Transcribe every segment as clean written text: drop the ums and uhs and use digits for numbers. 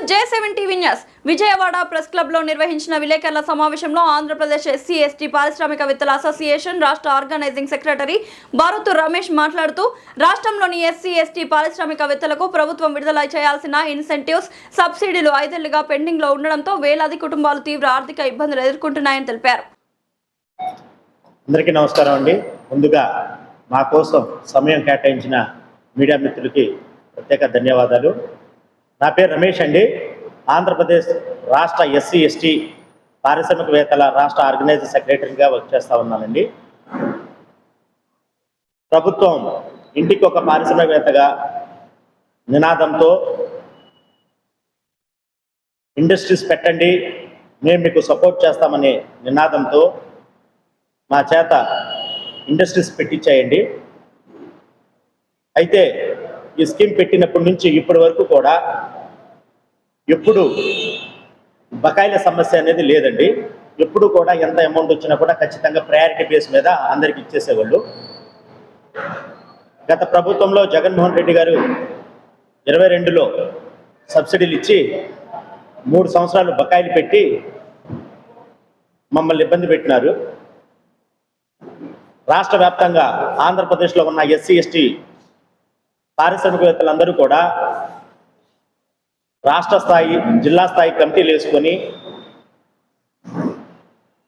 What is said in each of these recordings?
J7 TV news Vijayawada press club లో నిర్వహించిన విలేకరుల సమావేశంలో ఆంధ్రప్రదేశ్ ఎస్సీ ఎస్టీ పారిశ్రామికవేత్తల అసోసియేషన్ రాష్ట్ర ఆర్గనైజింగ్ సెక్రటరీ బారుతు రమేష్ మాట్లాడుతూ రాష్ట్రంలోని ఎస్సీ ఎస్టీ పారిశ్రామికవేత్తలకు ప్రభుత్వం విడుదల చేయాల్సిన ఇన్సెంటివ్స్ సబ్సిడీలు 5 ఏళ్లుగా పెండింగ్ లో ఉండడంతో వేలాది కుటుంబాలు తీవ్ర ఆర్థిక ఇబ్బందులు ఎదుర్కొంటున్నాయని తెలిపారు. అందరికీ నమస్కారం అండి. ముందుగా మా కోసం సమయం కేటాయించిన మీడియా మిత్రులకి ప్రత్యేక ధన్యవాదాలు. నా పేరు రమేష్ అండి. ఆంధ్రప్రదేశ్ రాష్ట్ర ఎస్సీ ఎస్టీ పారిశ్రామికవేత్తల రాష్ట్ర ఆర్గనైజింగ్ సెక్రటరీగా వర్క్ చేస్తూ ఉన్నానండి. ప్రభుత్వం ఇంటికి ఒక పారిశ్రామికవేత్తగా నినాదంతో ఇండస్ట్రీస్ పెట్టండి, మేము మీకు సపోర్ట్ చేస్తామనే నినాదంతో మా చేత ఇండస్ట్రీస్ పెట్టించాయండి. అయితే ఈ స్కీమ్ పెట్టినప్పటి నుంచి ఇప్పటి వరకు కూడా ఎప్పుడు బకాయిల సమస్య అనేది లేదండి. ఎప్పుడు కూడా ఎంత అమౌంట్ వచ్చినా కూడా ఖచ్చితంగా ప్రయారిటీ బేస్ మీద అందరికి ఇచ్చేసేవాళ్ళు. గత ప్రభుత్వంలో జగన్మోహన్ రెడ్డి గారు 22లో సబ్సిడీలు ఇచ్చి 3 సంవత్సరాలు బకాయిలు పెట్టి మమ్మల్ని ఇబ్బంది పెట్టినారు. రాష్ట్ర వ్యాప్తంగా ఆంధ్రప్రదేశ్లో ఉన్న ఎస్సీ ఎస్టీ పారిశ్రామికవేత్తలందరూ కూడా రాష్ట్ర స్థాయి జిల్లా స్థాయి కమిటీలు వేసుకొని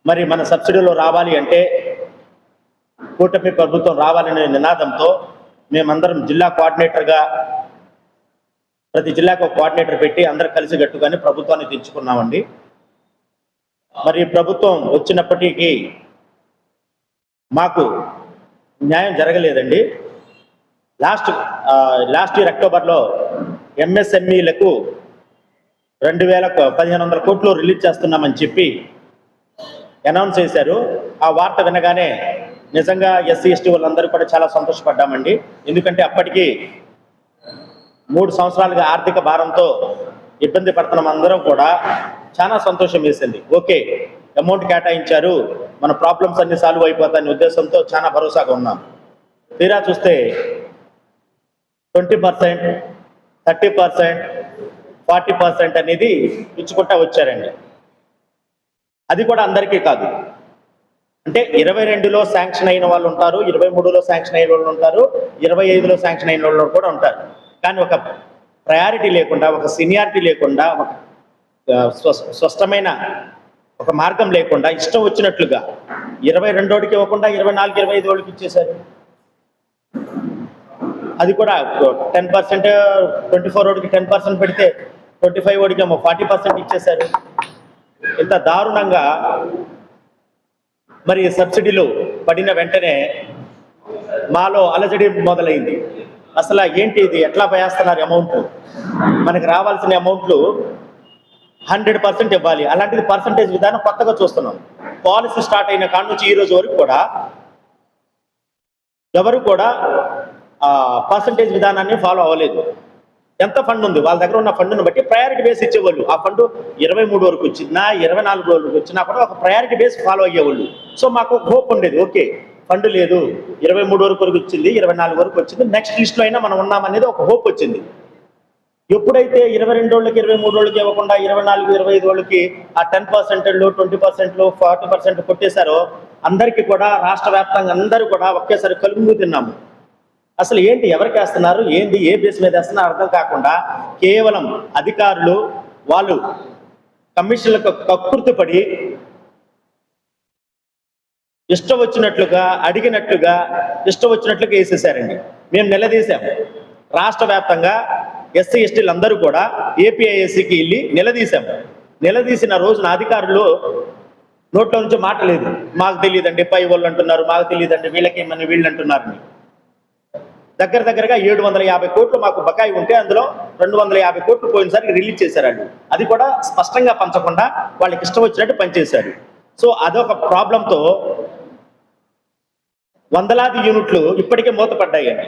మరి మన సబ్సిడీలో రావాలి అంటే కూటమి ప్రభుత్వం రావాలనే నినాదంతో మేమందరం జిల్లా కోఆర్డినేటర్గా ప్రతి జిల్లాకు ఒక కోఆర్డినేటర్ పెట్టి అందరూ కలిసి కట్టుకొని ప్రభుత్వాన్ని తెచ్చుకున్నామండి. మరి ప్రభుత్వం వచ్చినప్పటికీ మాకు న్యాయం జరగలేదండి. లాస్ట్ ఇయర్ అక్టోబర్లో ఎంఎస్ఎంఈలకు 1,500 కోట్లు రిలీజ్ చేస్తున్నామని చెప్పి అనౌన్స్ చేశారు. ఆ వార్త వినగానే నిజంగా ఎస్సీ ఎస్టీ వాళ్ళందరూ కూడా చాలా సంతోషపడ్డామండి. ఎందుకంటే అప్పటికి 3 సంవత్సరాలుగా ఆర్థిక భారంతో ఇబ్బంది పడుతున్నాం అందరం కూడా చాలా సంతోషం వేసింది. ఓకే, అమౌంట్ కేటాయించారు, మన ప్రాబ్లమ్స్ అన్ని సాల్వ్ అయిపోతాయనే ఉద్దేశంతో చాలా భరోసాగా ఉన్నాం. తీరా చూస్తే 20%, 30%, 40% అనేది ఇచ్చుకుంటా వచ్చారండి. అది కూడా అందరికీ కాదు. అంటే 22లో శాంక్షన్ అయిన వాళ్ళు ఉంటారు, 23లో శాంక్షన్ అయిన వాళ్ళు ఉంటారు, 25లో శాంక్షన్ అయిన వాళ్ళు కూడా ఉంటారు. కానీ ఒక ప్రయారిటీ లేకుండా, ఒక సీనియారిటీ లేకుండా, ఒక స్పష్టమైన ఒక మార్గం లేకుండా ఇష్టం వచ్చినట్లుగా 22ఓడికి ఇవ్వకుండా 24, 25 వాళ్ళకి ఇచ్చేశారు. అది కూడా 10%, 24ఓడికి 10% పెడితే 25ఓడికి ఏమో 40% ఇచ్చేశారు. ఇంత దారుణంగా మరి సబ్సిడీలు పడిన వెంటనే మాలో అలజడి మొదలైంది. అసలు ఏంటి ఇది, ఎట్లా వేస్తున్నారు అమౌంట్? మనకి రావాల్సిన అమౌంట్లు 100% ఇవ్వాలి. అలాంటిది పర్సంటేజ్ విధానం కొత్తగా చూస్తున్నాం. పాలసీ స్టార్ట్ అయిన కాడ నుంచి ఈ రోజు వరకు కూడా ఎవరు కూడా పర్సంటేజ్ విధానాన్ని ఫాలో అవ్వలేదు. ఎంత ఫండ్ ఉంది, వాళ్ళ దగ్గర ఉన్న ఫండ్ను బట్టి ప్రయారిటీ బేస్ ఇచ్చేవాళ్ళు. ఆ ఫండ్ 23 వరకు వచ్చినా 24 వరకు వచ్చినా కూడా ఒక ప్రయారిటీ బేస్ ఫాలో అయ్యేవాళ్ళు. సో మాకు హోప్ ఉండేది, ఓకే ఫండ్ లేదు, 23 వరకు వచ్చింది, 24 వరకు వచ్చింది, నెక్స్ట్ లిస్ట్లో అయినా మనం ఉన్నామనేది ఒక హోప్ వచ్చింది. ఎప్పుడైతే 22 వాళ్ళకి 23 వాళ్ళకి ఇవ్వకుండా 24, 25 వాళ్ళకి ఆ 10%, 20%, 40% కొట్టేశారో అందరికీ కూడా రాష్ట్ర వ్యాప్తంగా అందరూ కూడా ఒకేసారి కలుగు తిన్నాము. అసలు ఏంటి, ఎవరికి వేస్తున్నారు, ఏంటి, ఏ బేస్ మీద వేస్తున్నారు అర్థం కాకుండా కేవలం అధికారులు వాళ్ళు కమిషన్లకు కక్కుర్తిపడి ఇష్టం వచ్చినట్లుగా అడిగినట్లుగా ఇష్టం వచ్చినట్లుగా వేసేసారండి. మేము నిలదీశాం. రాష్ట్ర వ్యాప్తంగా ఎస్సీ ఎస్టీలు అందరూ కూడా ఏపీఐఎస్సికి వెళ్ళి నిలదీశాము. నిలదీసిన రోజున అధికారులు నోట్లో నుంచి మాట లేదు, మాకు తెలియదండి, పై వాళ్ళు అంటున్నారు, మాకు తెలియదండి, వీళ్ళకి మన వీళ్ళు అంటున్నారని. దగ్గరగా 750 కోట్లు మాకు బకాయి ఉంటే అందులో 250 కోట్లు పోయినసారి రిలీజ్ చేశారండి. అది కూడా స్పష్టంగా పంచకుండా వాళ్ళకి ఇష్టం వచ్చినట్టు పనిచేశారు. సో అదొక ప్రాబ్లంతో వందలాది యూనిట్లు ఇప్పటికే మూతపడ్డాయండి.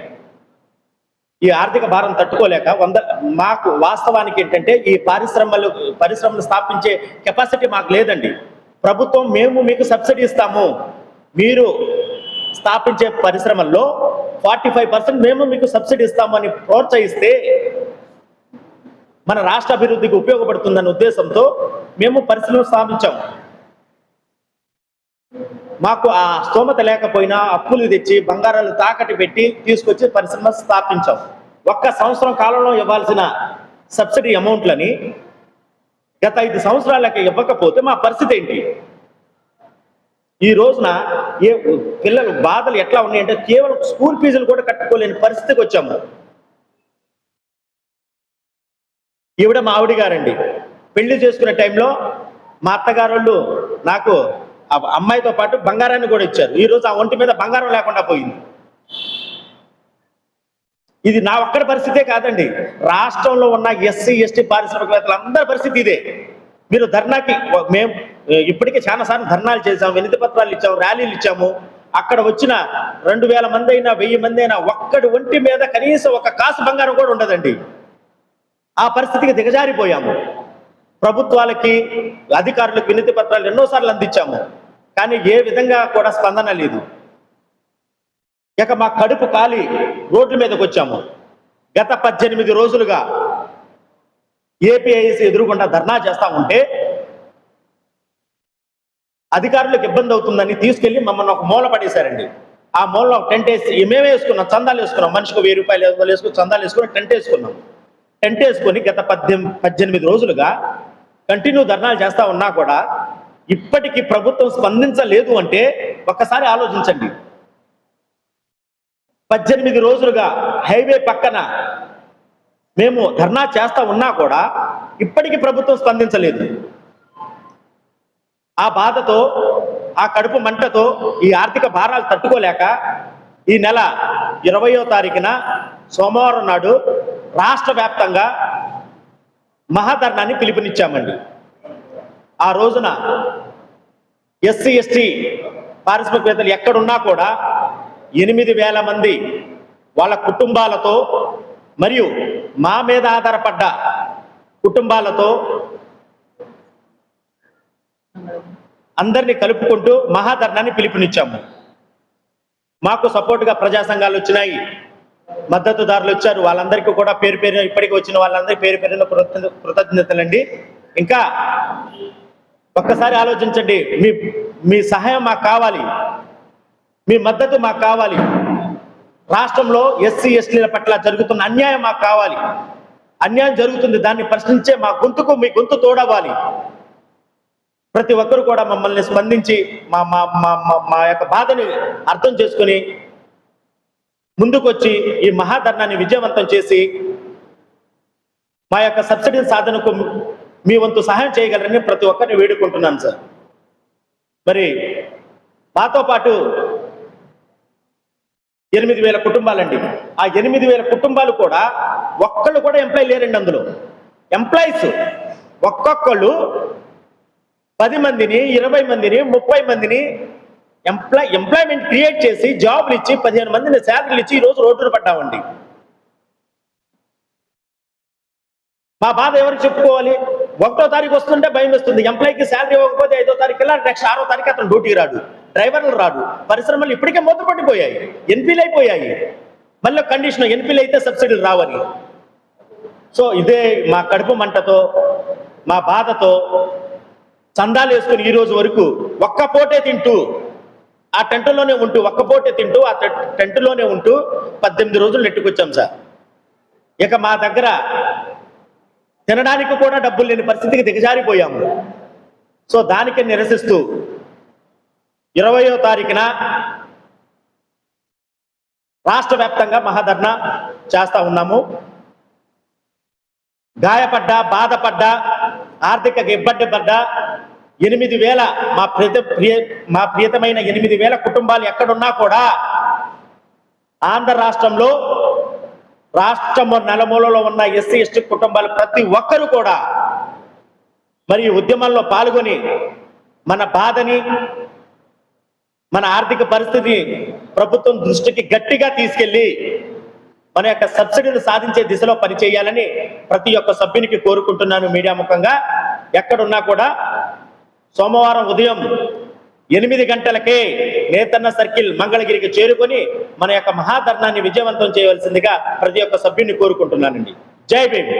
ఈ ఆర్థిక భారం తట్టుకోలేక మాకు వాస్తవానికి ఏంటంటే ఈ పరిశ్రమలు స్థాపించే కెపాసిటీ మాకు లేదండి. ప్రభుత్వం మేము మీకు సబ్సిడీ ఇస్తాము, మీరు స్థాపించే పరిశ్రమల్లో 45% మేము మీకు సబ్సిడీ ఇస్తామని ప్రోత్సహిస్తే మన రాష్ట్ర అభివృద్ధికి ఉపయోగపడుతుందన్న ఉద్దేశంతో మేము పరిశ్రమలు స్థాపించాము. మాకు ఆ స్తోమత లేకపోయినా అప్పులు తెచ్చి బంగారాలు తాకట్టు పెట్టి తీసుకొచ్చి పరిశ్రమ స్థాపించాం. ఒక్క సంవత్సరం కాలంలో ఇవ్వాల్సిన సబ్సిడీ అమౌంట్లని గత 5 సంవత్సరాలకి ఇవ్వకపోతే మా పరిస్థితి ఏంటి? ఈ రోజున పిల్లలు బాధలు ఎట్లా ఉన్నాయంటే కేవలం స్కూల్ ఫీజులు కూడా కట్టుకోలేని పరిస్థితికి వచ్చాము. ఈవిడ మా ఆవిడ గారండి. పెళ్లి చేసుకునే టైంలో మా అత్తగారు వాళ్ళు నాకు అమ్మాయితో పాటు బంగారాన్ని కూడా ఇచ్చారు. ఈ రోజు ఆ ఒంటి మీద బంగారం లేకుండా పోయింది. ఇది నా ఒక్కడి పరిస్థితే కాదండి, రాష్ట్రంలో ఉన్న ఎస్సీ ఎస్టీ పారిశ్రామికవేత్తలు అందరి పరిస్థితి ఇదే. మీరు ధర్నాకి మేము ఇప్పటికే చాలాసార్లు ధర్నాలు చేశాము, వినతి పత్రాలు ఇచ్చాము, ర్యాలీలు ఇచ్చాము. అక్కడ వచ్చిన 2000 మంది అయినా 1000 మంది అయినా ఒక్కడి ఒంటి మీద కనీసం ఒక కాసు బంగారం కూడా ఉండదండి. ఆ పరిస్థితికి దిగజారిపోయాము. ప్రభుత్వాలకి అధికారులకు వినతి పత్రాలు ఎన్నోసార్లు అందించాము, కానీ ఏ విధంగా కూడా స్పందన లేదు. ఇక మా కడుపు కాలి రోడ్ల మీదకి వచ్చాము. గత 18 రోజులుగా ఏపీఐసి ఎదురుగుండా ధర్నా చేస్తా ఉంటే అధికారులకు ఇబ్బంది అవుతుందని తీసుకెళ్లి మమ్మల్ని ఒక మూల పడేశారండి. ఆ మూలలో టెంట్ వేసి మేమే వేసుకున్నాం, చందాలు వేసుకున్నాం, మనిషికి 1000 రూపాయలు 500 వేసుకుని చందాలు వేసుకుని టెంట్ వేసుకున్నాం. టెంట్ వేసుకొని గత 18 రోజులుగా కంటిన్యూ ధర్నాలు చేస్తా ఉన్నా కూడా ఇప్పటికీ ప్రభుత్వం స్పందించలేదు అంటే ఒక్కసారి ఆలోచించండి. 18 రోజులుగా హైవే పక్కన మేము ధర్నా చేస్తా ఉన్నా కూడా ఇప్పటికీ ప్రభుత్వం స్పందించలేదు. ఆ బాధతో, ఆ కడుపు మంటతో, ఈ ఆర్థిక భారాలు తట్టుకోలేక ఈ నెల 20వ తారీఖున సోమవారం నాడు రాష్ట్ర వ్యాప్తంగా మహాధర్నాన్ని పిలుపునిచ్చామండి. ఆ రోజున ఎస్సీ ఎస్టీ పారిశ్రామికవేత్తలు ఎక్కడున్నా కూడా 8,000 మంది వాళ్ళ కుటుంబాలతో మరియు మా మీద ఆధారపడ్డ కుటుంబాలతో అందరినీ కలుపుకుంటూ మహాధర్నాన్ని పిలుపునిచ్చాము. మాకు సపోర్టుగా ప్రజా సంఘాలు వచ్చినాయి, మద్దతుదారులు వచ్చారు. వాళ్ళందరికీ కూడా పేరు పేరు ఇప్పటికీ వచ్చిన వాళ్ళందరికీ పేరు పేరున కృతజ్ఞతలండి. ఇంకా ఒక్కసారి ఆలోచించండి, మీ సహాయం మాకు కావాలి, మీ మద్దతు మాకు కావాలి. రాష్ట్రంలో ఎస్సీ ఎస్టీల పట్ల జరుగుతున్న అన్యాయం మాకు కావాలి. అన్యాయం జరుగుతుంది, దాన్ని ప్రశ్నించే మా గొంతుకు మీ గొంతు తోడవ్వాలి. ప్రతి ఒక్కరు కూడా మమ్మల్ని స్పందించి మా యొక్క బాధని అర్థం చేసుకుని ముందుకొచ్చి ఈ మహాధర్నాన్ని విజయవంతం చేసి మా యొక్క సబ్సిడీ సాధనకు మీ వంతు సహాయం చేయగలరని ప్రతి ఒక్కరిని వేడుకుంటున్నాను సార్. మరి మాతో పాటు 8,000 కుటుంబాలండి. ఆ 8,000 కుటుంబాలు కూడా ఒక్కళ్ళు కూడా ఎంప్లాయ్ లేరండి. అందులో ఎంప్లాయీస్ ఒక్కొక్కళ్ళు 10 మందిని 20 మందిని 30 మందిని ఎంప్లాయ్మెంట్ క్రియేట్ చేసి జాబ్లు ఇచ్చి 15 మందిని శాలరీలు ఇచ్చి ఈరోజు రోడ్డున పడ్డామండి. మా బాధ ఎవరికి చెప్పుకోవాలి? 1వ తారీఖు వస్తుంటే భయం వేస్తుంది. ఎంప్లాయీకి శాలరీ ఇవ్వకపోతే 5వ తారీఖు నెక్స్ట్ 6వ తారీఖు అతను డ్యూటీకి రాడు, డ్రైవర్లు రాడు. పరిశ్రమలు ఇప్పటికే మొదలు పట్టిపోయాయి, ఎన్పీలు అయిపోయాయి. మళ్ళీ కండిషన్ ఎన్పీలు అయితే సబ్సిడీలు రావని. సో ఇదే మా కడుపు మంటతో, మా బాధతో చందాలు వేసుకుని ఈ రోజు వరకు ఒక్క పూటే తింటూ ఆ టెంట్లోనే ఉంటూ ఆ టెంట్లోనే ఉంటూ 18 రోజులు నెట్టుకొచ్చాం సార్. ఇక మా దగ్గర తినడానికి కూడా డబ్బులు లేని పరిస్థితికి దిగజారిపోయాము. సో దానికి నిరసిస్తూ 20వ తారీఖున రాష్ట్ర వ్యాప్తంగా మహాధర్నా చేస్తా ఉన్నాము. గాయపడ్డా, బాధపడ్డా, ఆర్థిక ఇబ్బంది పడ్డా 8,000 మా ప్రియతమైన 8,000 కుటుంబాలు ఎక్కడున్నా కూడా ఆంధ్ర రాష్ట్రంలో రాష్ట్రం నలుమూలలో ఉన్న ఎస్సీ ఎస్టీ కుటుంబాలు ప్రతి ఒక్కరూ కూడా మరి ఉద్యమంలో పాల్గొని మన బాధని, మన ఆర్థిక పరిస్థితిని ప్రభుత్వం దృష్టికి గట్టిగా తీసుకెళ్లి మన యొక్క సబ్సిడీలు సాధించే దిశలో పనిచేయాలని ప్రతి ఒక్క సభ్యునికి కోరుకుంటున్నాను. మీడియా ముఖంగా ఎక్కడున్నా కూడా సోమవారం ఉదయం 8 గంటలకే నేతన్న సర్కిల్ మంగళగిరికి చేరుకొని మన యొక్క మహాధర్నాన్ని విజయవంతం చేయవలసిందిగా ప్రతి ఒక్క సభ్యుని కోరుకుంటున్నానండి. జై భీమ్.